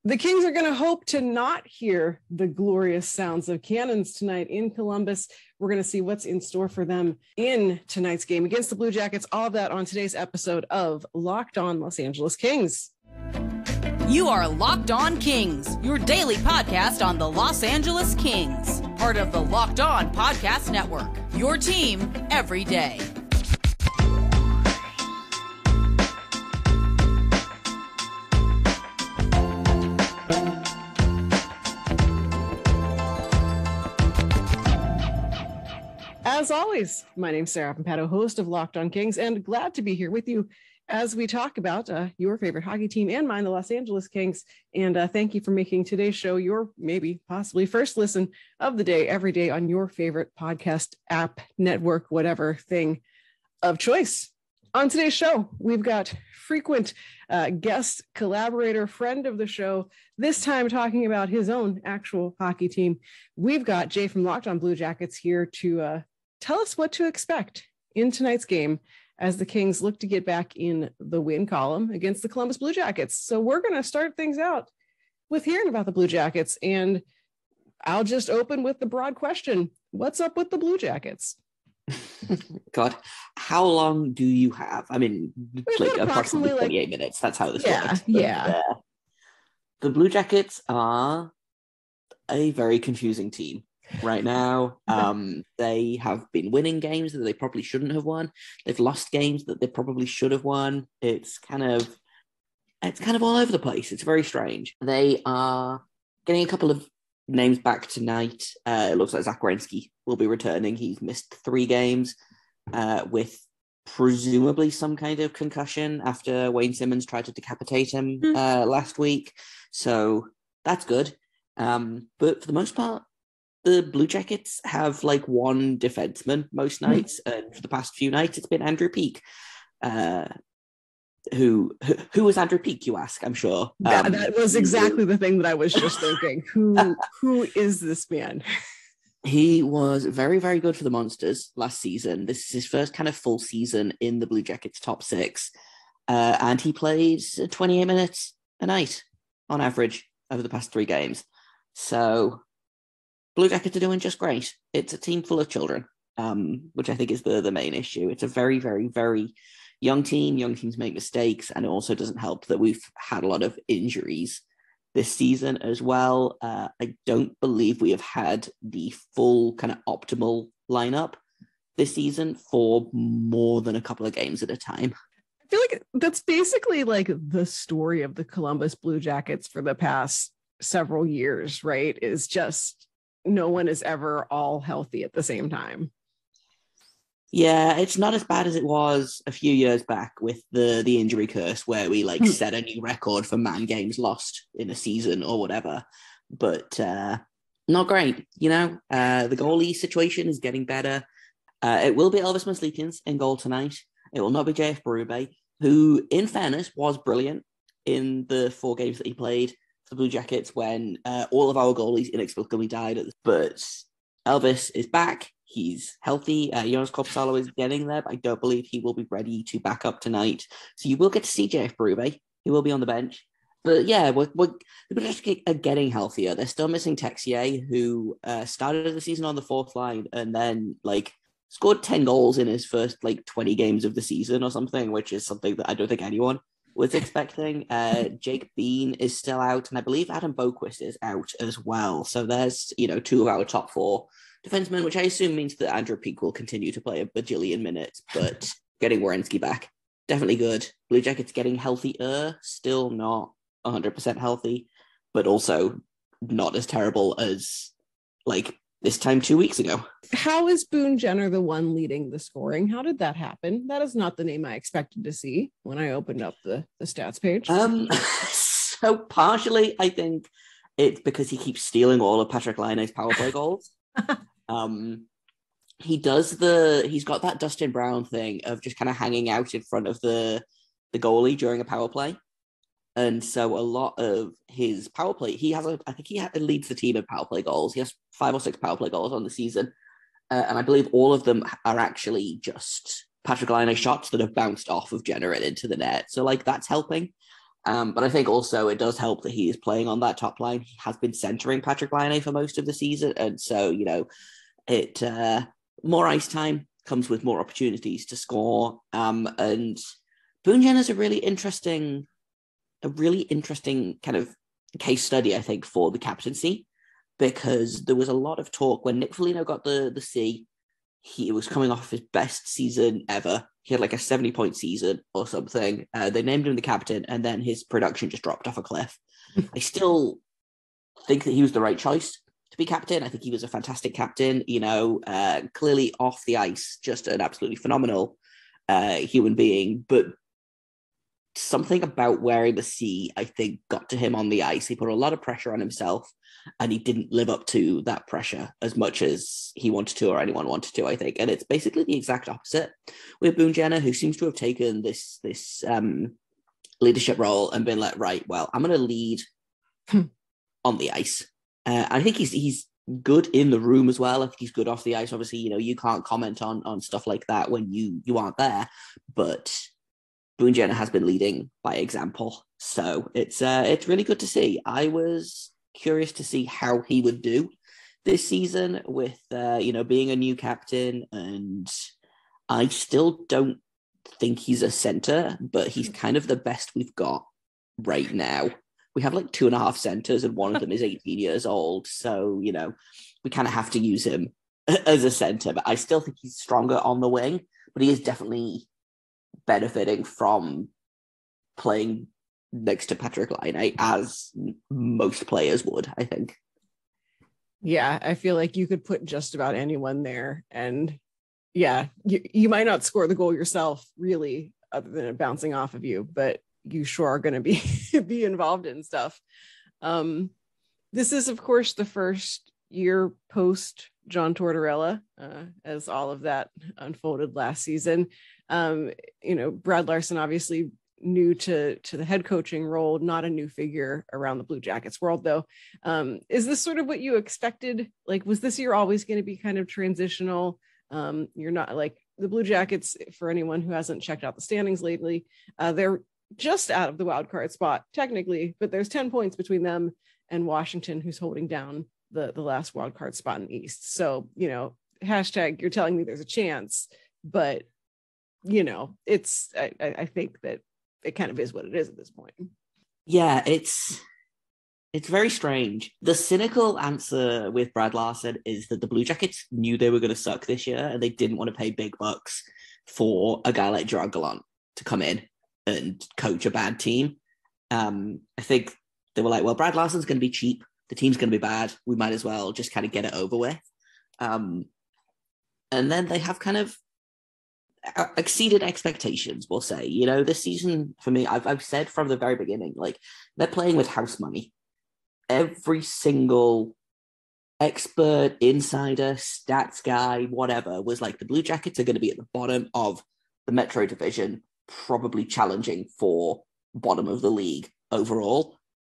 The Kings are going to hope to not hear the glorious sounds of cannons tonight in Columbus. We're going to see what's in store for them in tonight's game against the Blue Jackets. All of that on today's episode of Locked On Los Angeles Kings. You are Locked On Kings, your daily podcast on the Los Angeles Kings. Part of the Locked On Podcast Network, your team every day. As always, my name's Sarah Pampato, host of Locked On Kings, and glad to be here with you as we talk about your favorite hockey team and mine, the Los Angeles Kings. And thank you for making today's show your maybe possibly first listen of the day, every day on your favorite podcast app, network, whatever thing of choice. On today's show, we've got frequent guest, collaborator, friend of the show, this time talking about his own actual hockey team. We've got Jay from Locked On Blue Jackets here to tell us what to expect in tonight's game as the Kings look to get back in the win column against the Columbus Blue Jackets. So we're going to start things out with hearing about the Blue Jackets. And I'll just open with the broad question. What's up with the Blue Jackets? God, how long do you have? I mean, like approximately 28 minutes. That's how this works. Yeah. The Blue Jackets are a very confusing team right now. They have been winning games that they probably shouldn't have won. They've lost games that they probably should have won. It's kind of all over the place. It's very strange. They are getting a couple of names back tonight. It looks like Zach Werenski will be returning. He's missed 3 games with presumably some kind of concussion after Wayne Simmons tried to decapitate him last week. So that's good. But for the most part, the Blue Jackets have like one defenseman most nights, and for the past few nights, it's been Andrew Peeke. Who was Andrew Peeke, you ask, I'm sure. That was exactly the thing that I was just thinking. Who is this man? He was very, very good for the Monsters last season. This is his first kind of full season in the Blue Jackets top 6. And he played 28 minutes a night on average over the past 3 games. So Blue Jackets are doing just great. It's a team full of children, which I think is the main issue. It's a very, very, very young team. Young teams make mistakes, and it also doesn't help that we've had a lot of injuries this season as well. I don't believe we have had the full kind of optimal lineup this season for more than a couple of games at a time. I feel like that's basically like the story of the Columbus Blue Jackets for the past several years, right? Is just no one is ever all healthy at the same time. Yeah, it's not as bad as it was a few years back with the injury curse, where we like set a new record for man games lost in a season or whatever. But not great, you know. The goalie situation is getting better. It will be Elvis Merzlikins in goal tonight. It will not be JF Berube, who, in fairness, was brilliant in the 4 games that he played for the Blue Jackets when all of our goalies inexplicably died. But Elvis is back. He's healthy. Jonas Korpisalo is getting there, but I don't believe he will be ready to back up tonight. So you will get to see JF Berube. He will be on the bench. But yeah, the Blue Jackets are getting healthier. They're still missing Texier, who started the season on the 4th line and then like scored 10 goals in his first like 20 games of the season or something, which is something that I don't think anyone was expecting. Jake Bean is still out, and I believe Adam Boquist is out as well. So there's, 2 of our top 4 defensemen, which I assume means that Andrew Peeke will continue to play a bajillion minutes, but getting Werenski back, definitely good. Blue Jackets getting healthier, still not 100% healthy, but also not as terrible as like this time 2 weeks ago. How is Boone Jenner the one leading the scoring? How did that happen? That is not the name I expected to see when I opened up the stats page. So partially, I think it's because he keeps stealing all of Patrik Laine's power play goals. He's got that Dustin Brown thing of just kind of hanging out in front of the goalie during a power play. And so a lot of his power play, I think he leads the team in power play goals. He has 5 or 6 power play goals on the season. And I believe all of them are actually just Patrik Laine shots that have bounced off of Jenner and into the net. So like that's helping. But I think also it does help that he is playing on that top line. He has been centering Patrick Laine for most of the season. And so, it more ice time comes with more opportunities to score. And Boone Jenner is a really interesting kind of case study, I think, for the captaincy, because there was a lot of talk when Nick Foligno got the C. He was coming off his best season ever. He had like a 70-point season or something. They named him the captain, and then his production just dropped off a cliff. I still think that he was the right choice to be captain. I think he was a fantastic captain, clearly off the ice, just an absolutely phenomenal human being. But something about wearing the C, I think, got to him on the ice. He put a lot of pressure on himself, and he didn't live up to that pressure as much as he wanted to or anyone wanted to, I think. And it's basically the exact opposite with Boone Jenner, who seems to have taken this leadership role and been like, right, well, I'm going to lead on the ice. I think he's good in the room as well. I think he's good off the ice. Obviously, you can't comment on stuff like that when you aren't there, but Boone Jenner has been leading by example. So it's really good to see. I was curious to see how he would do this season with, being a new captain. And I still don't think he's a center, but he's kind of the best we've got right now. We have like 2.5 centers and one of them is 18 years old. So, we kind of have to use him as a center, but I still think he's stronger on the wing, but he is definitely benefiting from playing next to Patrick Laine, as most players would, I think. Yeah, I feel like you could put just about anyone there, and yeah, you might not score the goal yourself, really, other than it bouncing off of you, but you sure are going to be involved in stuff. This is, of course, the first year post John Tortorella, as all of that unfolded last season. Brad Larson, obviously new to the head coaching role, not a new figure around the Blue Jackets world, though. Is this sort of what you expected? Like, was this year always going to be kind of transitional? You're not like the Blue Jackets, for anyone who hasn't checked out the standings lately, they're just out of the wild card spot technically, but there's 10 points between them and Washington, who's holding down the last wild card spot in the East. So, hashtag, you're telling me there's a chance, but I think that it kind of is what it is at this point. Yeah, it's very strange. The cynical answer with Brad Larson is that the Blue Jackets knew they were going to suck this year and they didn't want to pay big bucks for a guy like Gerard Gallant to come in and coach a bad team. I think they were like, well, Brad Larson's going to be cheap. The team's going to be bad. We might as well just kind of get it over with. And then they have kind of exceeded expectations, we'll say. This season for me, I've said from the very beginning, like, they're playing with house money. Every single expert, insider, stats guy, whatever, was like, the Blue Jackets are going to be at the bottom of the Metro Division, probably challenging for bottom of the league overall.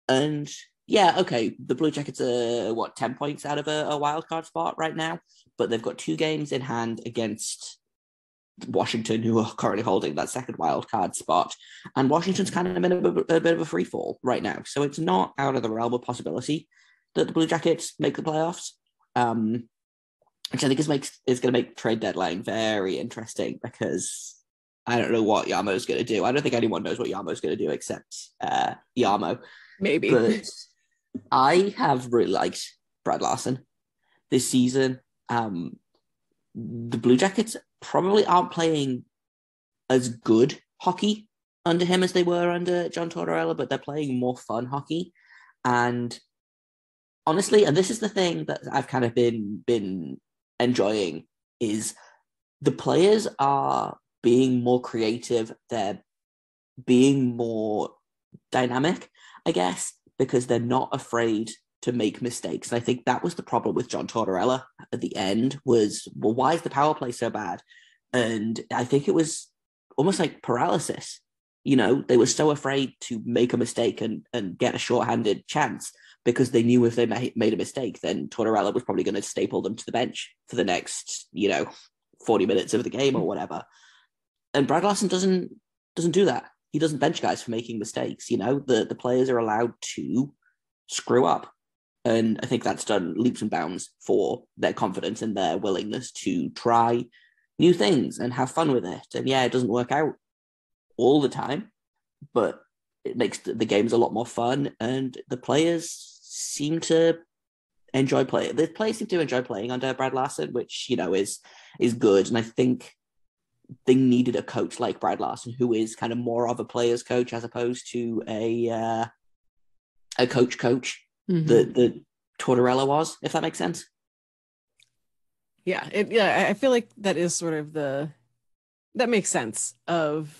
And yeah, okay, the Blue Jackets are 10 points out of a wild card spot right now, but they've got 2 games in hand against Washington, who are currently holding that second wild card spot, and Washington's kind of in a bit of a free fall right now, so it's not out of the realm of possibility that the Blue Jackets make the playoffs, which I think is going to make trade deadline very interesting, because I don't know what Yarmo's going to do. I don't think anyone knows what Yarmo's going to do except Yarmo. Maybe. But I have really liked Brad Larson this season. The Blue Jackets probably aren't playing as good hockey under him as they were under John Tortorella, but they're playing more fun hockey. And honestly, and this is the thing that I've kind of been enjoying, is the players are being more creative. They're being more dynamic, I guess, because they're not afraid to make mistakes. And I think that was the problem with John Tortorella at the end, was, well, why is the power play so bad? And I think it was almost like paralysis. They were so afraid to make a mistake and get a shorthanded chance, because they knew if they made a mistake, then Tortorella was probably going to staple them to the bench for the next, 40 minutes of the game or whatever. And Brad Larson doesn't do that. he doesn't bench guys for making mistakes. You know, the players are allowed to screw up. And I think that's done leaps and bounds for their confidence and their willingness to try new things and have fun with it. And yeah, it doesn't work out all the time, but it makes the games a lot more fun. And the players seem to enjoy playing. The players seem to enjoy playing under Brad Larson, which, you know, is good. And I think they needed a coach like Brad Larson, who is kind of more of a player's coach as opposed to a coach. Mm-hmm. The Tortorella was, if that makes sense. Yeah, I feel like that is sort of that makes sense of,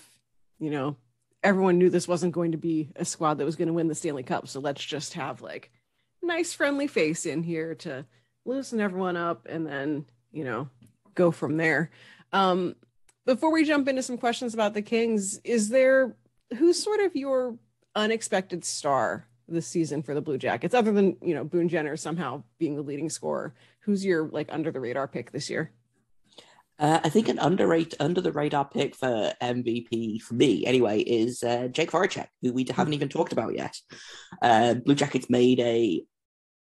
you know, everyone knew this wasn't going to be a squad that was going to win the Stanley Cup. So let's just have like a nice friendly face in here to loosen everyone up and then, you know, go from there. Before we jump into some questions about the Kings, who's sort of your unexpected star this season for the Blue Jackets, other than, you know, Boone Jenner somehow being the leading scorer? Who's your like under the radar pick this year? I think an under the radar pick for MVP for me anyway is Jake Voracek, who we haven't even talked about yet. Blue Jackets made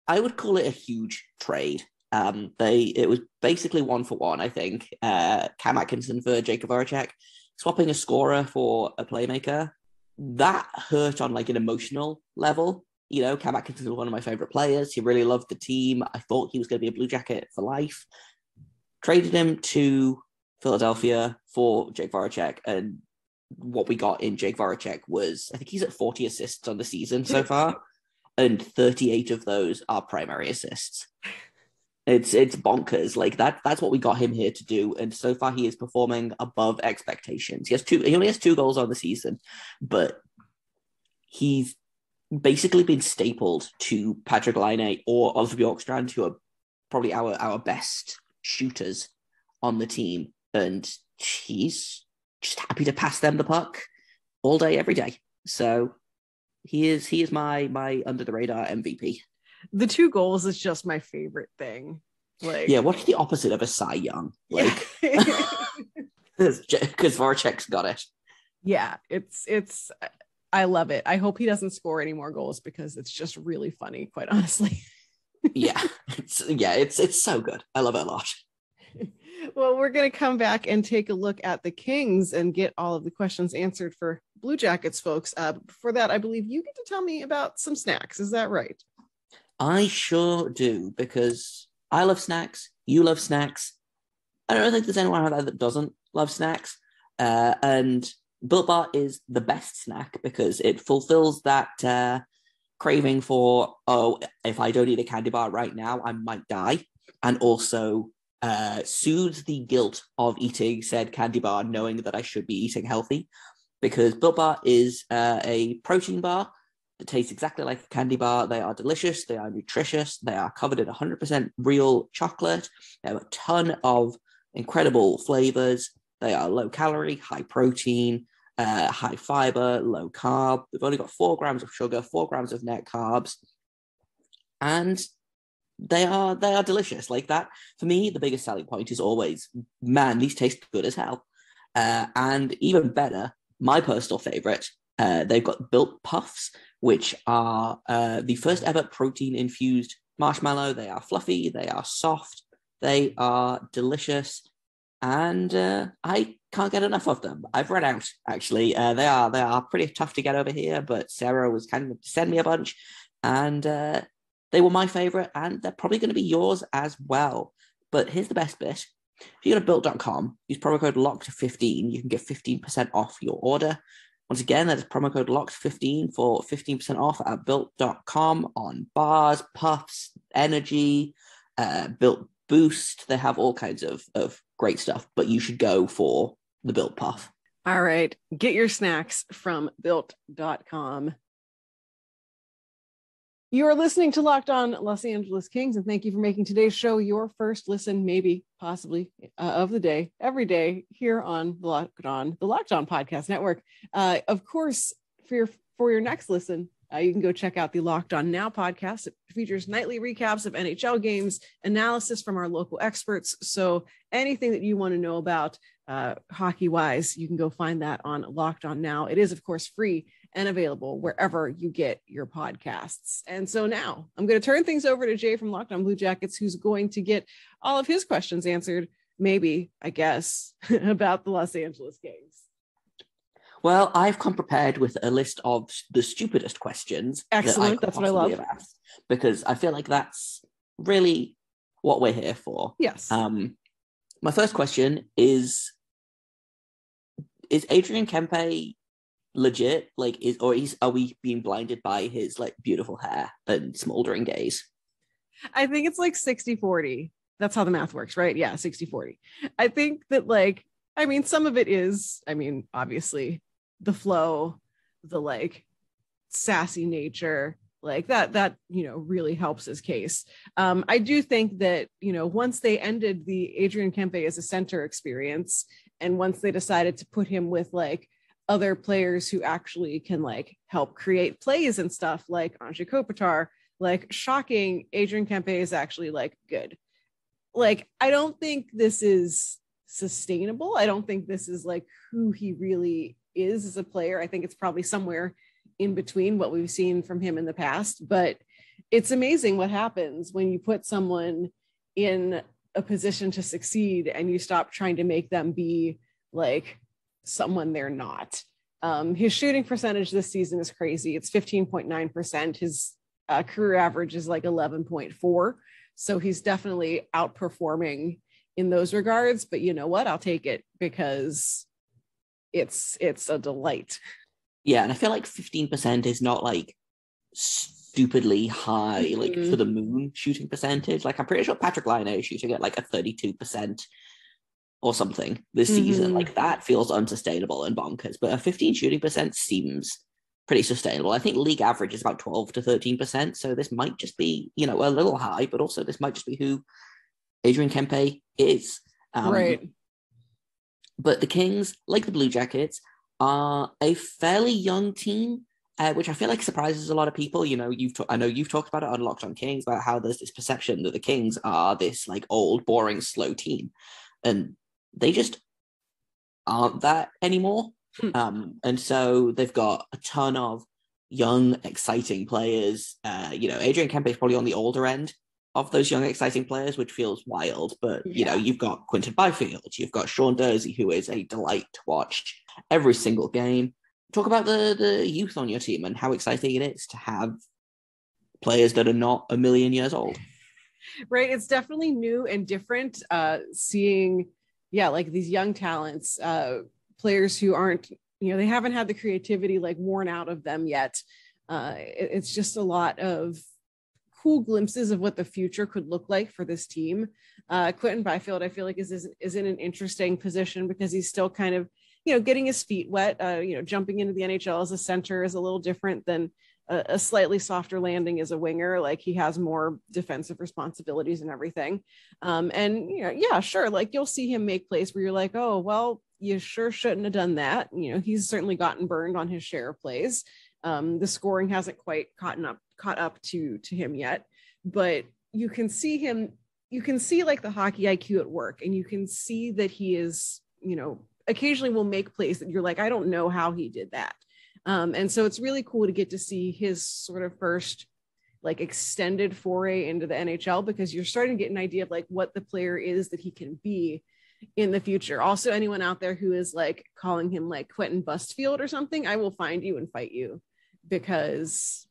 I would call it a huge trade. It was basically 1-for-1, I think. Cam Atkinson for Jake Voracek, swapping a scorer for a playmaker. That hurt on like an emotional level. You know, Cam Atkinson was one of my favorite players. He really loved the team. I thought he was going to be a Blue Jacket for life. Traded him to Philadelphia for Jake Voracek, and what we got in Jake Voracek was, I think he's at 40 assists on the season so far, and 38 of those are primary assists. It's bonkers. Like that's what we got him here to do, and so far he is performing above expectations. He only has 2 goals on the season, but he's basically been stapled to Patrick Laine or Oliver Bjorkstrand, who are probably our best shooters on the team, and he's just happy to pass them the puck all day, every day. So he is my under the radar MVP. The 2 goals is just my favorite thing. Like, yeah, what's the opposite of a Cy Young? Like, because Voracek's got it. Yeah, it's. I love it. I hope he doesn't score any more goals because it's just really funny, quite honestly. It's so good. I love it a lot. Well, we're going to come back and take a look at the Kings and get all of the questions answered for Blue Jackets folks. Before that, I believe you get to tell me about some snacks. Is that right? I sure do, because I love snacks. You love snacks. I don't think there's anyone out there that doesn't love snacks. And Built Bar is the best snack because it fulfills that craving for, if I don't eat a candy bar right now, I might die. And also soothes the guilt of eating said candy bar, knowing that I should be eating healthy. Because Built Bar is a protein bar that tastes exactly like a candy bar. They are delicious. They are nutritious. They are covered in 100% real chocolate. They have a ton of incredible flavors. They are low calorie, high protein, high fiber, low carb. They've only got 4 grams of sugar, 4 grams of net carbs, and they are delicious. Like that, for me, the biggest selling point is always, man, these taste good as hell. And even better, my personal favorite, they've got Built Puffs, which are the first ever protein infused marshmallow. They are fluffy, they are soft, they are delicious. And I can't get enough of them. I've run out, actually. They are pretty tough to get over here, but Sarah was kind enough to send me a bunch, and they were my favorite, and they're probably going to be yours as well. But here's the best bit. If you go to built.com, use promo code LOCKED15, you can get 15% off your order. Once again, that is promo code LOCKED15 for 15% off at built.com on bars, puffs, energy, Built Boost. They have all kinds of great stuff, but you should go for the Built Puff. All right. Get your snacks from built.com. You are listening to Locked On Los Angeles Kings, and thank you for making today's show your first listen, maybe, possibly, of the day, every day here on the Locked On Podcast Network. Of course, for your next listen, you can go check out the Locked On Now podcast. It features nightly recaps of NHL games, analysis from our local experts. So anything that you want to know about hockey wise, you can go find that on Locked On Now. It is, of course, free and available wherever you get your podcasts. And so now I'm going to turn things over to Jay from Locked On Blue Jackets, who's going to get all of his questions answered, maybe, I guess, about the Los Angeles Kings. Well, I've come prepared with a list of the stupidest questions. Excellent. That's what I love. Because I feel like that's really what we're here for. Yes. My first question is Adrian Kempe legit? Like, are we being blinded by his like beautiful hair and smoldering gaze? I think it's like 60-40. That's how the math works, right? Yeah, 60-40. I think that like, I mean, some of it is, I mean, obviously the flow, the like sassy nature, like that, you know, really helps his case. I do think that, you know, once they ended the Adrian Kempe as a center experience, and once they decided to put him with like other players who actually can like help create plays and stuff like Anze Kopitar, like shocking, Adrian Kempe is actually like good. Like, I don't think this is sustainable. I don't think this is like who he really is as a player. I think it's probably somewhere in between what we've seen from him in the past, but it's amazing what happens when you put someone in a position to succeed and you stop trying to make them be like someone they're not. His shooting percentage this season is crazy. It's 15.9%. His career average is like 11.4. So he's definitely outperforming in those regards, but you know what? I'll take it because it's a delight. Yeah, and I feel like 15% is not like stupidly high, like for the moon shooting percentage. Like I'm pretty sure Patrick Laine is shooting at like a 32% or something this season. Like that feels unsustainable and bonkers, but a 15 shooting percent seems pretty sustainable. I think league average is about 12 to 13%. So this might just be, you know, a little high, but also this might just be who Adrian Kempe is. Right. But the Kings, like the Blue Jackets, are a fairly young team, which I feel like surprises a lot of people. You know, I know you've talked about it on Locked On Kings about how there's this perception that the Kings are this like old, boring, slow team, and they just aren't that anymore. And so they've got a ton of young, exciting players. You know, Adrian Kempe is probably on the older end of those young, exciting players, which feels wild. But, you know, you've got Quinton Byfield, you've got Sean Durzi, who is a delight to watch every single game. Talk about the youth on your team and how exciting it is to have players that are not a million years old. Right. It's definitely new and different seeing, like these young talents, players who aren't, you know, they haven't had the creativity like worn out of them yet. It's just a lot of cool glimpses of what the future could look like for this team. Quinton Byfield, I feel like is in an interesting position because he's still kind of, you know, getting his feet wet. You know, jumping into the NHL as a center is a little different than a slightly softer landing as a winger. Like he has more defensive responsibilities and everything. And you know, yeah, sure. Like you'll see him make plays where you're like, oh, well, you sure shouldn't have done that. You know, he's certainly gotten burned on his share of plays. The scoring hasn't quite caught up to him yet, but you can see like the hockey IQ at work, and you can see that he is, you know, occasionally will make plays that you're like, I don't know how he did that. And so it's really cool to get to see his sort of first like extended foray into the NHL, because you're starting to get an idea of like what the player is that he can be in the future. Also, anyone out there who is like calling him like Quentin Bustfield or something, I will find you and fight you, because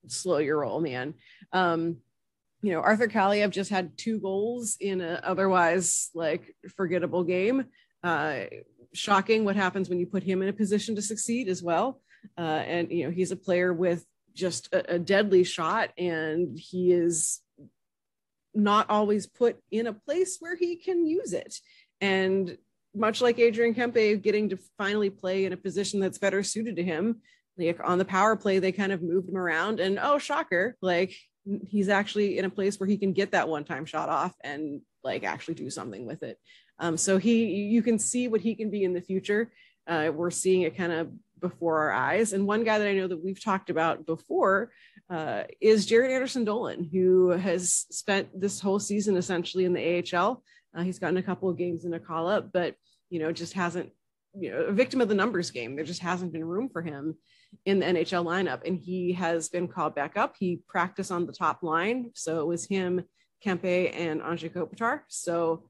slow your roll, man. You know, Arthur Kaliyev just had 2 goals in a otherwise like forgettable game. Shocking what happens when you put him in a position to succeed as well. And, you know, he's a player with just a deadly shot, and he is not always put in a place where he can use it. And much like Adrian Kempe getting to finally play in a position that's better suited to him, like on the power play, they kind of moved him around, and oh, shocker, like he's actually in a place where he can get that one-time shot off and like actually do something with it. So you can see what he can be in the future. We're seeing it kind of before our eyes. And one guy that I know that we've talked about before is Jaret Anderson-Dolan, who has spent this whole season essentially in the AHL. He's gotten a couple of games in a call-up, but just hasn't, a victim of the numbers game. There just hasn't been room for him in the NHL lineup. And he has been called back up. He practiced on the top line. So it was him, Kempe, and Anze Kopitar. So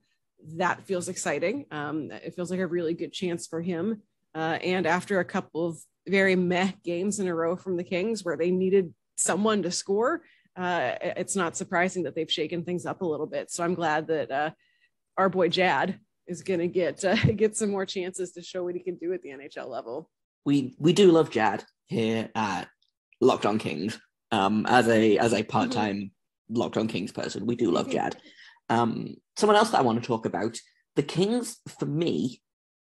that feels exciting. It feels like a really good chance for him. And after a couple of very meh games in a row from the Kings where they needed someone to score, it's not surprising that they've shaken things up a little bit. So I'm glad that our boy Jad is going to get some more chances to show what he can do at the NHL level. We do love Jad here at Locked On Kings. As a part-time Locked On Kings person, we do love Jad. Someone else that I want to talk about, the Kings, for me,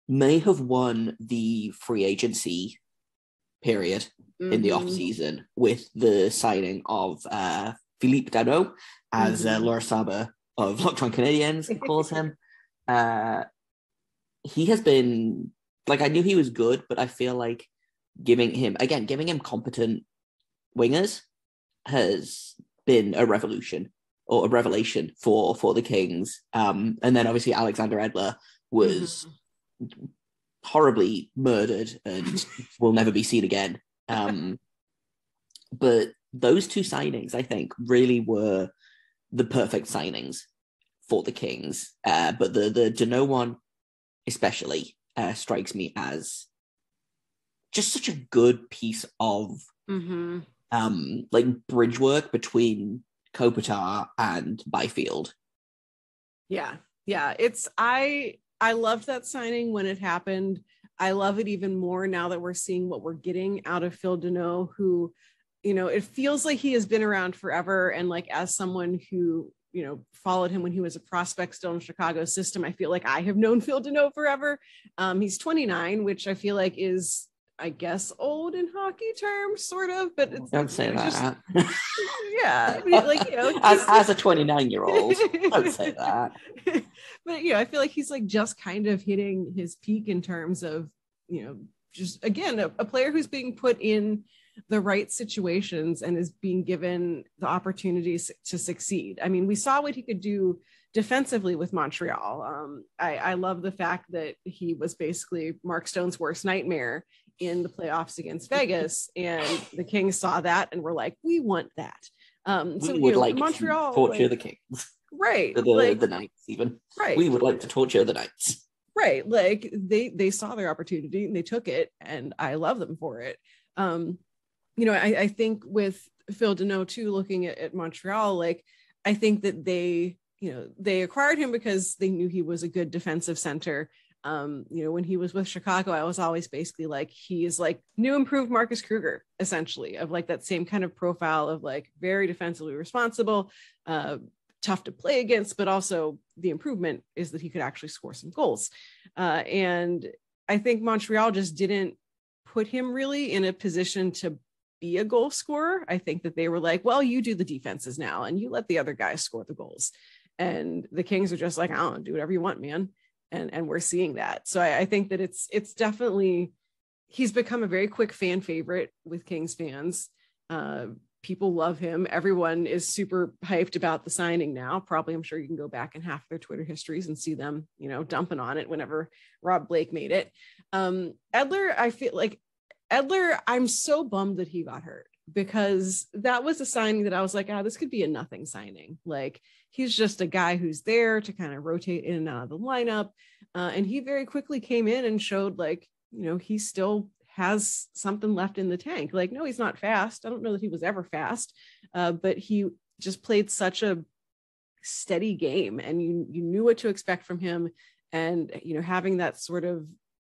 may have won the free agency period in the off season with the signing of Phil Danault, as Laura Saba of Locked On Canadians calls him. He has been, like, I knew he was good, but I feel like giving him competent wingers has been a revelation for the Kings. And then obviously Alexander Edler was horribly murdered and will never be seen again. But those two signings, I think, really were the perfect signings for the Kings. But the Danault one especially strikes me as just such a good piece of like bridge work between Kopitar and Byfield. Yeah. I loved that signing when it happened. I love it even more now that we're seeing what we're getting out of Phil Danault, who, it feels like he has been around forever. And like, as someone who, followed him when he was a prospect still in Chicago system, I feel like I have known Phil Danault forever. He's 29, which I feel like is, I guess, old in hockey terms, sort of, but it's, don't say that. Just, yeah, I mean, like, as a 29-year-old, don't say that. But I feel like he's like just kind of hitting his peak in terms of, just again a player who's being put in the right situations and is being given the opportunities to succeed. I mean, we saw what he could do defensively with Montreal. I love the fact that he was basically Mark Stone's worst nightmare in the playoffs against Vegas, and the Kings saw that and were like, we want that. We would like Montreal to torture the Kings, right? The Knights, even. Right. We would like to torture the Knights, right? Like they saw their opportunity and they took it, and I love them for it. I think with Phil Danault too, looking at Montreal, like I think that they acquired him because they knew he was a good defensive center. When he was with Chicago, I was always basically like, he is like new improved Marcus Kruger, essentially, of like that same kind of profile of like very defensively responsible, tough to play against, but also the improvement is that he could actually score some goals. And I think Montreal just didn't put him really in a position to be a goal scorer. I think that they were like, well, you do the defenses now and you let the other guys score the goals. And the Kings are just like, I don't know, do whatever you want, man. And we're seeing that. So I think that it's definitely, he's become a very quick fan favorite with Kings fans. People love him. Everyone is super hyped about the signing now. Probably, I'm sure you can go back in half their Twitter histories and see them, dumping on it whenever Rob Blake made it. Edler, I feel like I'm so bummed that he got hurt, because that was a signing that I was like, this could be a nothing signing. Like, he's just a guy who's there to kind of rotate in and out of the lineup. And he very quickly came in and showed like, he still has something left in the tank. Like, no, he's not fast. I don't know that he was ever fast, but he just played such a steady game, and you knew what to expect from him. And, having that sort of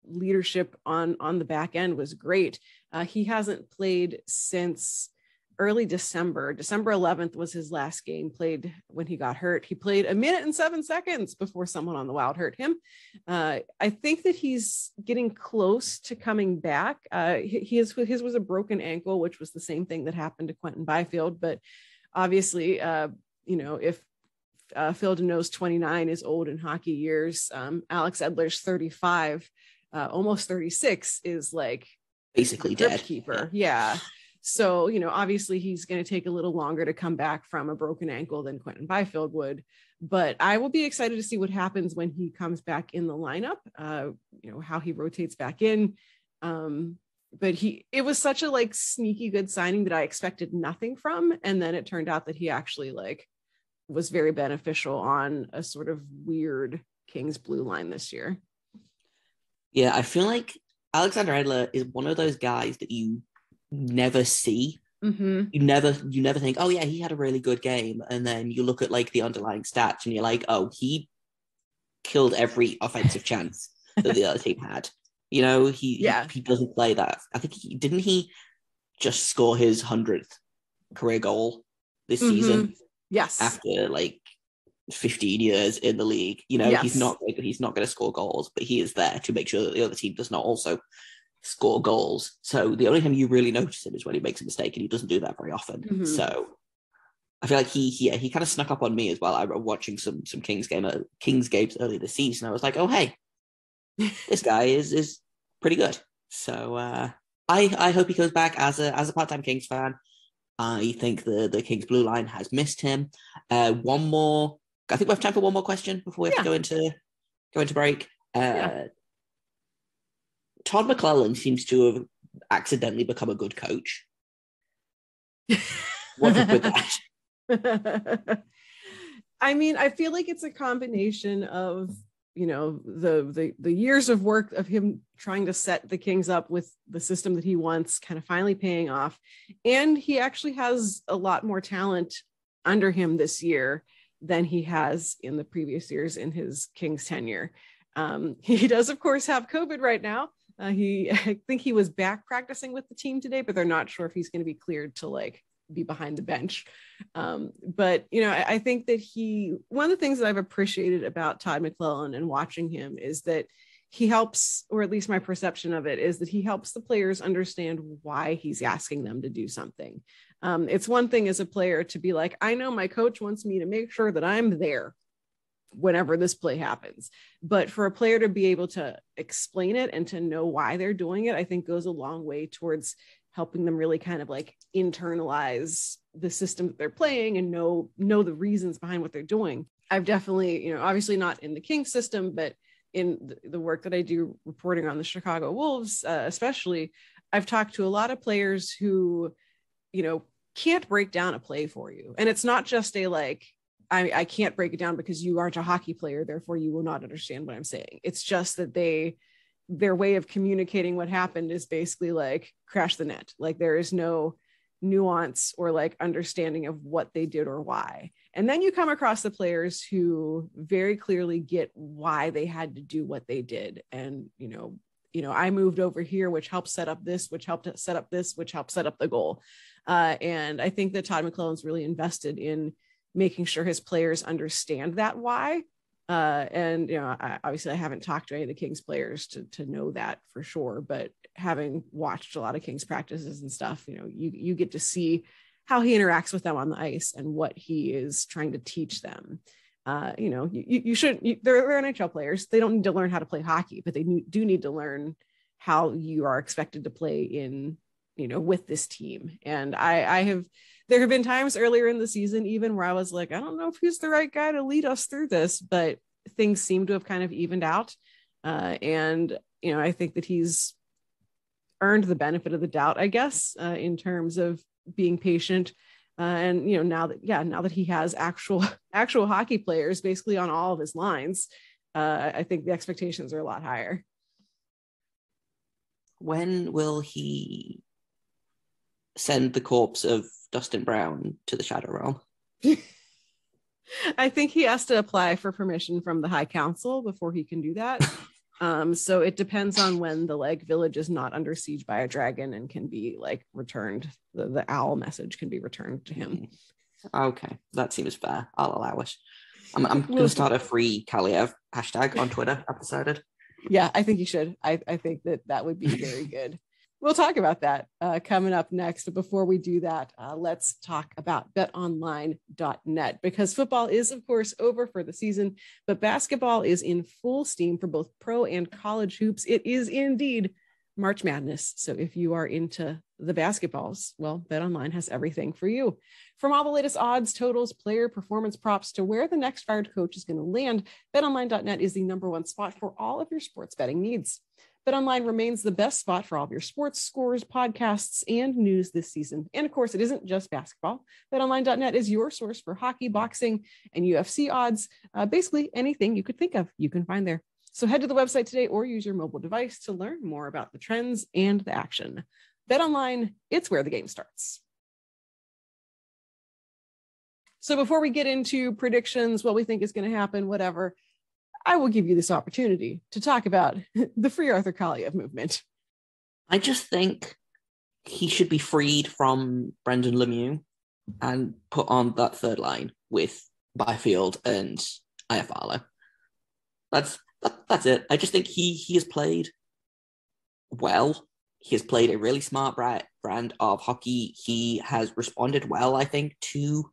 leadership on the back end was great. He hasn't played since early December 11th was his last game played when he got hurt. He played 1 minute and 7 seconds before someone on the Wild hurt him. I think that he's getting close to coming back. His was a broken ankle, which was the same thing that happened to Quentin Byfield. But obviously, if Phil Danault's 29 is old in hockey years, Alex Edler's 35, almost 36 is like basically dead. Keeper. Yeah. So, obviously he's going to take a little longer to come back from a broken ankle than Quentin Byfield would, but I will be excited to see what happens when he comes back in the lineup, how he rotates back in. But it was such a sneaky good signing that I expected nothing from. And then it turned out that he actually was very beneficial on a sort of weird Kings blue line this year. Yeah, I feel like Alexander Edler is one of those guys that you never see. Mm-hmm. You never think, oh yeah, he had a really good game. And then you look at the underlying stats and you're like, oh, he killed every offensive chance that the other team had. He doesn't play that. I think didn't he just score his 100th career goal this season? Yes. After 15 years in the league, yes. he's not going to score goals, but he is there to make sure that the other team does not also score goals. So the only time you really notice him is when he makes a mistake, and he doesn't do that very often. Mm-hmm. So I feel like he kind of snuck up on me as well. I was watching some Kings games earlier this season. I was like, oh hey, this guy is pretty good. So I hope he goes back as a part-time Kings fan. I think the Kings blue line has missed him. One more. I think we have time for one more question before we have to go into break. Todd McClellan seems to have accidentally become a good coach. What's up with that? I mean, I feel like it's a combination of the years of work of him trying to set the Kings up with the system that he wants kind of finally paying off. And he actually has a lot more talent under him this year than he has in the previous years in his Kings tenure. He does, of course, have COVID right now. I think he was back practicing with the team today, but they're not sure if he's going to be cleared to be behind the bench. But I think that one of the things that I've appreciated about Todd McClellan and watching him is that he helps, or at least my perception of it is that he helps the players understand why he's asking them to do something. It's one thing as a player to be like, I know my coach wants me to make sure that I'm there whenever this play happens, but for a player to be able to explain it and to know why they're doing it, I think goes a long way towards helping them really kind of internalize the system that they're playing and know the reasons behind what they're doing. I've definitely, obviously not in the Kings system, but in the work that I do reporting on the Chicago Wolves, especially, I've talked to a lot of players who, can't break down a play for you. And it's not just I can't break it down because you aren't a hockey player, therefore you will not understand what I'm saying. It's just that their way of communicating what happened is basically crash the net. There is no nuance or understanding of what they did or why. And then you come across the players who very clearly get why they had to do what they did. And, I moved over here, which helped set up this, which helped set up this, which helped set up the goal. And I think that Todd McClellan's really invested in making sure his players understand that why. And, obviously I haven't talked to any of the Kings players to know that for sure, but having watched a lot of Kings practices and stuff, you get to see how he interacts with them on the ice and what he is trying to teach them. They're NHL players. They don't need to learn how to play hockey, but they do need to learn how you are expected to play in, with this team. And there have been times earlier in the season, even where I was like, I don't know if he's the right guy to lead us through this, but things seem to have kind of evened out. And I think that he's earned the benefit of the doubt, I guess, in terms of being patient. And, now that he has actual hockey players basically on all of his lines, I think the expectations are a lot higher. When will he send the corpse of Dustin Brown to the Shadow Realm? I think he has to apply for permission from the High Council before he can do that. So it depends on when the village is not under siege by a dragon and can be returned. The owl message can be returned to him. Okay, that seems fair. I'll allow it. I'm going to start a free Kaliyev hashtag on Twitter. I've decided. Yeah, I think you should. I think that would be very good. We'll talk about that coming up next. But before we do that, let's talk about betonline.net, because football is, of course, over for the season, but basketball is in full steam for both pro and college hoops. It is indeed March Madness. So if you are into the basketballs, well, BetOnline has everything for you. From all the latest odds, totals, player performance props to where the next fired coach is going to land, betonline.net is the number one spot for all of your sports betting needs. BetOnline remains the best spot for all of your sports scores, podcasts, and news this season. And of course, it isn't just basketball. BetOnline.net is your source for hockey, boxing, and UFC odds. Basically anything you could think of, you can find there. So head to the website today or use your mobile device to learn more about the trends and the action. BetOnline, it's where the game starts. So before we get into predictions, what we think is going to happen, whatever, I will give you this opportunity to talk about the Free Arthur Kaliyev movement. I just think he should be freed from Brendan Lemieux and put on that third line with Byfield and Iafallo. That's it. I just think he has played well. He has played a really smart brand of hockey. He has responded well, I think, to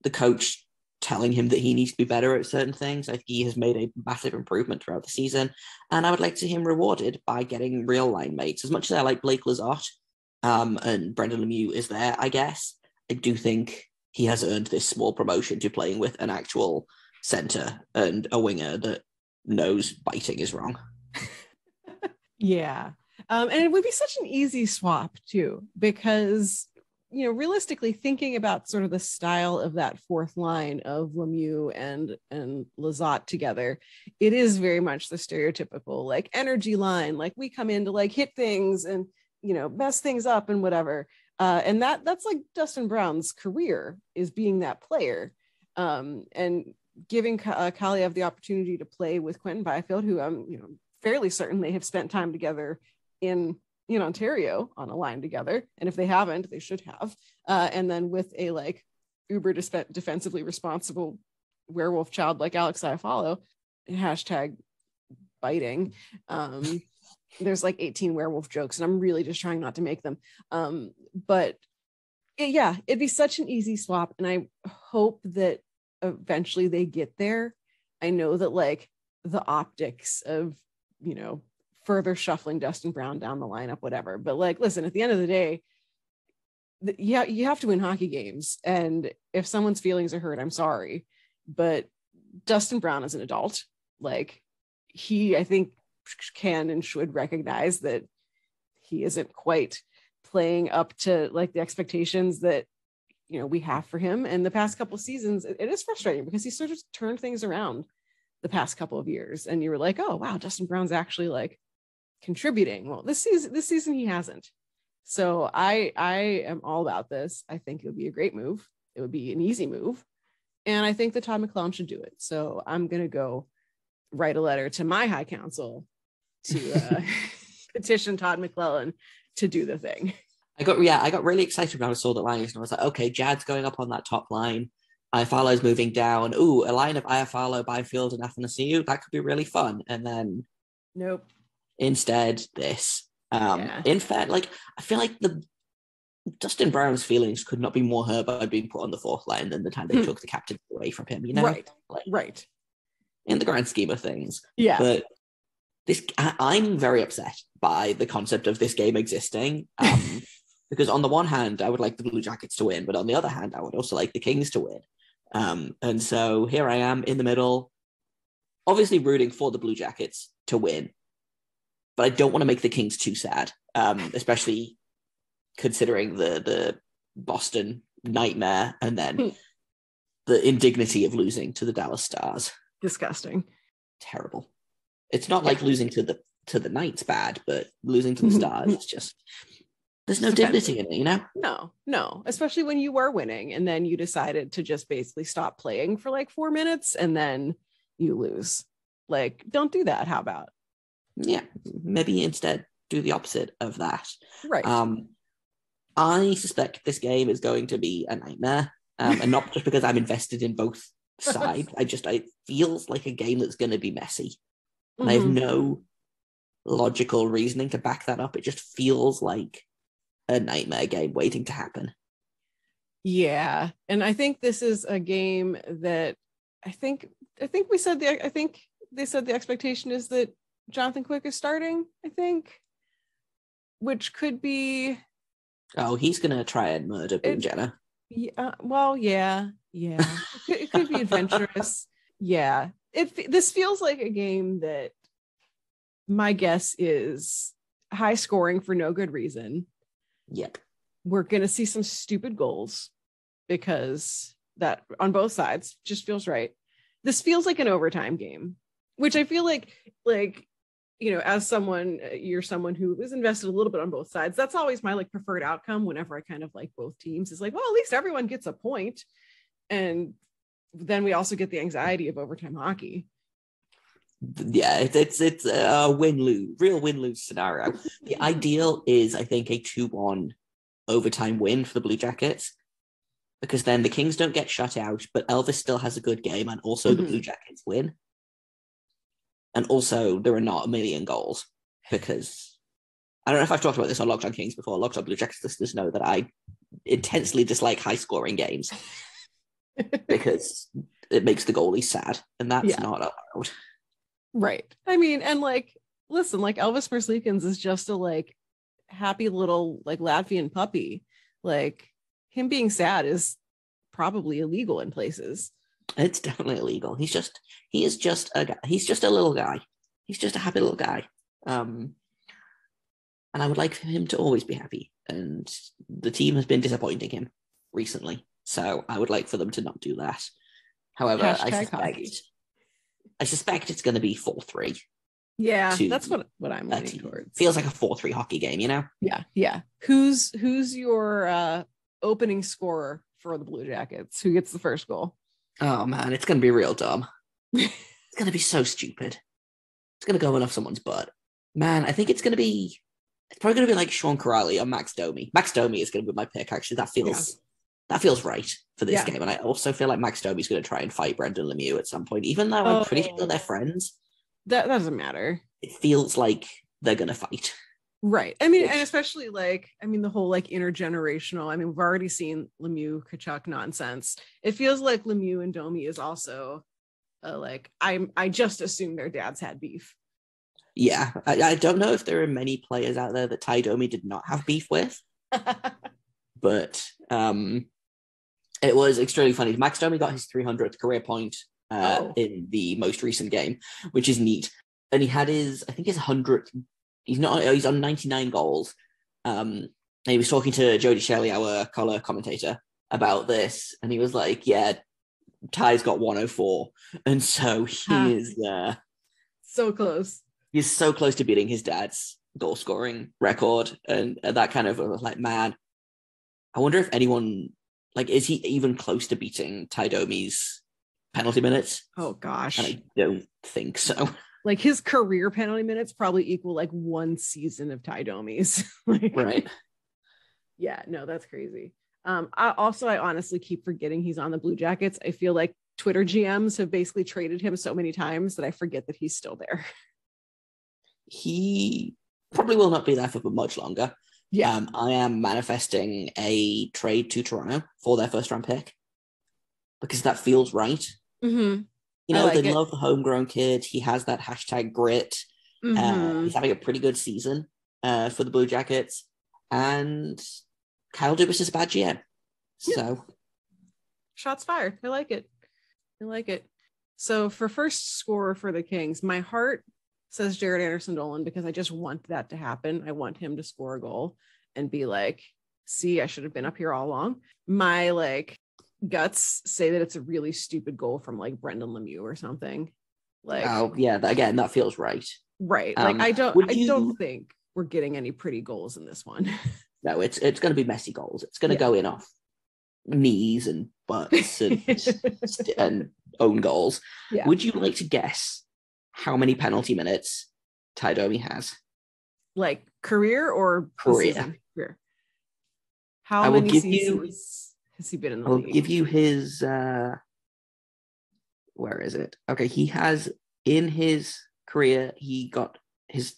the coach telling him that he needs to be better at certain things. I think he has made a massive improvement throughout the season. And I would like to see him rewarded by getting real line mates. As much as I like Blake Lizotte and Brendan Lemieux is there, I guess, I do think he has earned this small promotion to playing with an actual center and a winger that knows biting is wrong. Yeah. And it would be such an easy swap too, because, you know, realistically thinking about sort of the style of that fourth line of Lemieux and Lizotte together, it is very much the stereotypical like energy line. Like we come in to like hit things and, you know, mess things up and whatever. And that's like Dustin Brown's career, is being that player. And giving Kaliyev the opportunity to play with Quentin Byfield, who I'm, you know, fairly certain they have spent time together in Ontario on a line together. And if they haven't, they should have. And then with a like uber defensively responsible werewolf child like Alex Iafallo, hashtag biting. There's like 18 werewolf jokes and I'm really just trying not to make them. But yeah, it'd be such an easy swap. And I hope that eventually they get there. I know that like the optics of, you know, further shuffling Dustin Brown down the lineup, whatever. But like, listen, at the end of the day, yeah, you have to win hockey games. And if someone's feelings are hurt, I'm sorry. But Dustin Brown is an adult. Like he, I think, can and should recognize that he isn't quite playing up to like the expectations that, you know, we have for him. And the past couple of seasons, it is frustrating because he sort of turned things around the past couple of years. And you were like, oh, wow, Dustin Brown's actually like contributing. Well, this season he hasn't. So I am all about this. I think it would be a great move. It would be an easy move. And I think that Todd McClellan should do it. So I'm going to go write a letter to my high council to petition Todd McClellan to do the thing. I got really excited when I saw the lines and I was like, okay, Jad's going up on that top line. Iafallo's moving down. Ooh, a line of Iafallo, Byfield, and Athanasiou. That could be really fun. And then nope. Instead, this. In fact, like I feel like the Dustin Brown's feelings could not be more hurt by being put on the fourth line than the time they took the captain away from him. You know, right. In the grand scheme of things, yeah. But I'm very upset by the concept of this game existing. Because on the one hand, I would like the Blue Jackets to win, but on the other hand, I would also like the Kings to win. And so here I am in the middle, obviously rooting for the Blue Jackets to win, but I don't want to make the Kings too sad, especially considering the Boston nightmare and then the indignity of losing to the Dallas Stars. Disgusting. Terrible. It's not like losing to the Knights bad, but losing to the Stars, it's just... There's no dignity in it, you know? No. Especially when you were winning and then you decided to just basically stop playing for like 4 minutes and then you lose. Like, don't do that. How about? Yeah, maybe instead do the opposite of that. Right. I suspect this game is going to be a nightmare. And not just because I'm invested in both sides. It feels like a game that's going to be messy. And I have no logical reasoning to back that up. It just feels like a nightmare game waiting to happen. Yeah. And I think this is a game that I think they said the expectation is that Jonathan Quick is starting, I think. which could be. Oh, he's gonna try and murder Boone Jenner. Yeah, well, yeah. It could be adventurous. Yeah, this feels like a game that my guess is high scoring for no good reason. Yep. We're gonna see some stupid goals because that on both sides just feels right. This feels like an overtime game, which I feel like as someone, you're someone who is invested a little bit on both sides. That's always my like preferred outcome whenever I kind of like both teams, is like, well, at least everyone gets a point. And then we also get the anxiety of overtime hockey. Yeah, it's a real win-lose scenario. The ideal is, I think, a 2-1 overtime win for the Blue Jackets, because then the Kings don't get shut out, but Elvis still has a good game, and also the Blue Jackets win. And also, there are not a million goals, because I don't know if I've talked about this on Locked On Kings before. Locked On Blue Jackets listeners know that I intensely dislike high-scoring games because it makes the goalie sad, and that's not allowed. Right. I mean, and like, listen, like Elvis Merzlikins is just a like happy little like Latvian puppy. Like him being sad is probably illegal in places. It's definitely illegal. He is just a guy. He's just a little guy. He's just a happy little guy. And I would like for him to always be happy. And the team has been disappointing him recently. So I would like for them to not do that. However, I suspect it's going to be 4-3. Yeah, that's what I'm leaning towards. Feels like a 4-3 hockey game, you know? Yeah. Who's your opening scorer for the Blue Jackets? Who gets the first goal? Oh man, it's going to be real dumb. It's going to be so stupid. It's going to go in off someone's butt. Man, I think it's probably going to be like Sean Corrali or Max Domi. Max Domi is going to be my pick, actually. That feels right for this game. And I also feel like Max Domi is going to try and fight Brendan Lemieux at some point, even though I'm pretty sure they're friends. That doesn't matter. It feels like they're going to fight. Right. I mean, and especially the whole like intergenerational. I mean, we've already seen Lemieux Kachuk nonsense. It feels like Lemieux and Domi is also I just assume their dads had beef. Yeah. I don't know if there are many players out there that Ty Domi did not have beef with, but it was extremely funny. Max Domi got his 300th career point in the most recent game, which is neat. And he had his 100th. He's on 99 goals. And he was talking to Jody Shelley, our color commentator, about this. And he was like, yeah, Ty's got 104. And so he is so close. He's so close to beating his dad's goal scoring record. And that kind of like, man, I wonder if anyone, like, is he even close to beating Ty Domi's penalty minutes? Oh, gosh. And I don't think so. Like his career penalty minutes probably equal like one season of Ty Domi's. Right. Yeah, no, that's crazy. I honestly keep forgetting he's on the Blue Jackets. I feel like Twitter GMs have basically traded him so many times that I forget that he's still there. He probably will not be there for much longer. Yeah. I am manifesting a trade to Toronto for their first round pick because that feels right. Mm-hmm. You know, they love the homegrown kid. He has that hashtag grit. Mm-hmm. He's having a pretty good season for the Blue Jackets. And Kyle Dubas is a bad GM. So. Shots fired. I like it. So for first scorer for the Kings, my heart says Jaret Anderson-Dolan because I just want that to happen. I want him to score a goal and be like, see, I should have been up here all along. My guts say that it's a really stupid goal from like Brendan Lemieux or something. Like, oh yeah, again, that feels right. Right. Like I don't think we're getting any pretty goals in this one. No, it's going to be messy goals. It's going to go in off knees and butts and, and own goals. Yeah. Would you like to guess how many penalty minutes Ty Domi has? Like career or career? How many seasons has he been in the league? I'll give you his. Where is it? Okay, he has in his career. He got his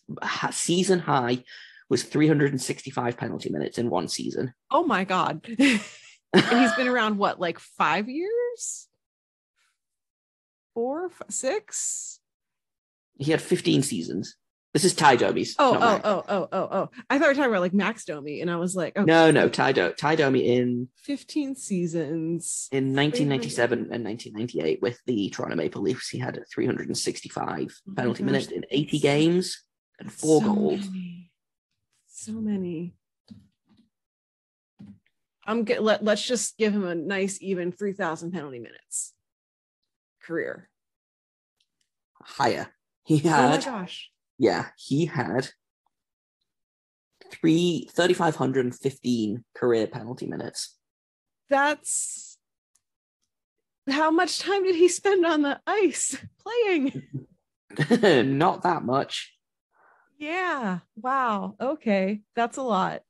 season high was 365 penalty minutes in one season. Oh my god! And he's been around what, like 5 years? 4, 6? He had 15 seasons. This is Ty Domi's. Oh. I thought you were talking about like Max Domi, and I was like, oh, no, Ty Domi in 15 seasons in 1997 and 1998 with the Toronto Maple Leafs. He had 365 penalty minutes in 80 games and 4 goals. So many. Let's just give him a nice even 3,000 penalty minutes career. Higher. He had. Oh my gosh. Yeah, he had 3,515 career penalty minutes. That's how much time did he spend on the ice playing? Not that much. Yeah. Wow. Okay. That's a lot.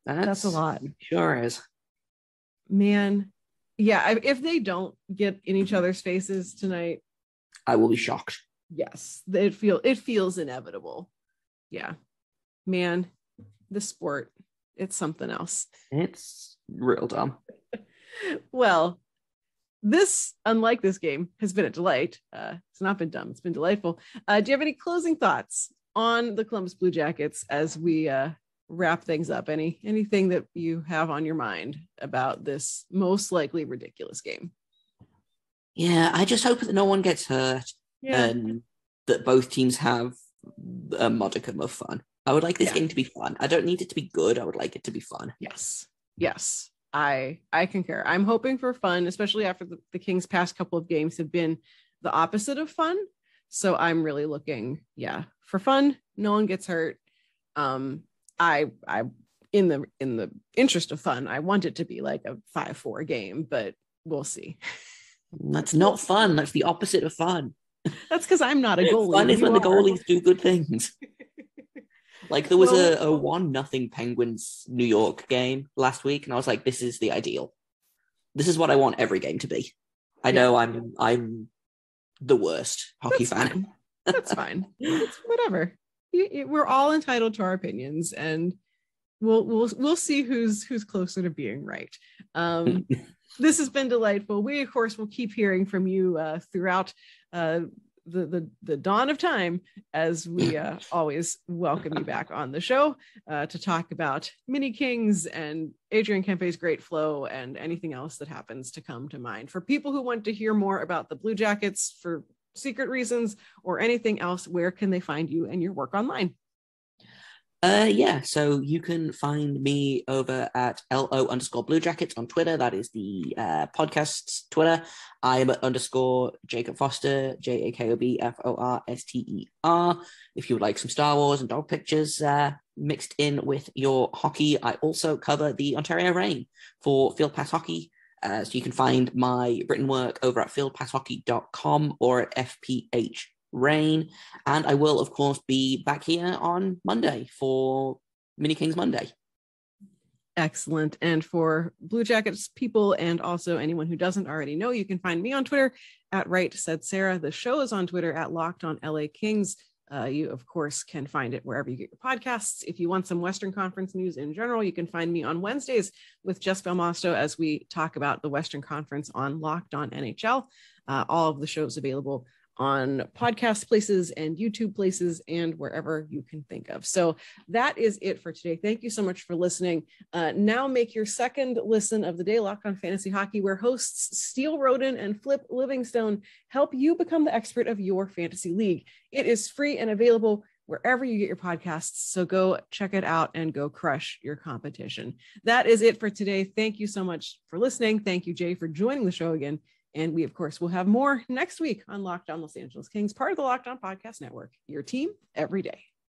That's a lot. Sure is. Man. Yeah. If they don't get in each other's faces tonight, I will be shocked. Yes. It feels inevitable. Yeah. Man, the sport, it's something else. It's real dumb. Well, this, unlike this game, has been a delight. It's not been dumb. It's been delightful. Do you have any closing thoughts on the Columbus Blue Jackets as we wrap things up? Anything that you have on your mind about this most likely ridiculous game? Yeah, I just hope that no one gets hurt and that both teams have a modicum of fun. I would like this game to be fun. I don't need it to be good. I would like it to be fun. Yes. I concur. I'm hoping for fun, especially after the Kings' past couple of games have been the opposite of fun. So I'm really looking, for fun. No one gets hurt. I in the interest of fun, I want it to be like a 5-4 game, but we'll see. That's not fun. That's the opposite of fun. That's because I'm not a goalie. Fun is when the goalies do good things. Like there was a 1-0 Penguins New York game last week, and I was like, this is the ideal. This is what I want every game to be. I know I'm the worst hockey fan. That's fine. It's whatever. We're all entitled to our opinions, and we'll see who's closer to being right. This has been delightful. We, of course, will keep hearing from you throughout the dawn of time, as we always welcome you back on the show to talk about Mini Kings and Adrian Kempe's great flow and anything else that happens to come to mind. For people who want to hear more about the Blue Jackets for secret reasons or anything else, where can they find you and your work online? So you can find me over at LO_Blue Jackets on Twitter. That is the podcast's Twitter. I'm at _Jacob Foster, JAKOBFORSTER. If you would like some Star Wars and dog pictures mixed in with your hockey, I also cover the Ontario Reign for Field Pass Hockey. So you can find my written work over at fieldpasshockey.com or at FPH Rain, and I will of course be back here on Monday for Mini Kings Monday. Excellent. And for Blue Jackets people, and also anyone who doesn't already know, you can find me on Twitter at Right Said Sarah. The show is on Twitter at Locked On LA Kings. You of course can find it wherever you get your podcasts. If you want some Western Conference news in general, you can find me on Wednesdays with Jess Belmosto as we talk about the Western Conference on Locked On NHL. All of the shows available on podcast places and YouTube places and wherever you can think of. So that is it for today. Thank you so much for listening. Now make your second listen of the day Locked On Fantasy Hockey, where hosts Steele Roden and Flip Livingstone help you become the expert of your fantasy league. It is free and available wherever you get your podcasts. So go check it out and go crush your competition. That is it for today. Thank you so much for listening. Thank you, Jay, for joining the show again. And we, of course, will have more next week on Locked On Los Angeles Kings, part of the Locked On Podcast Network, your team every day.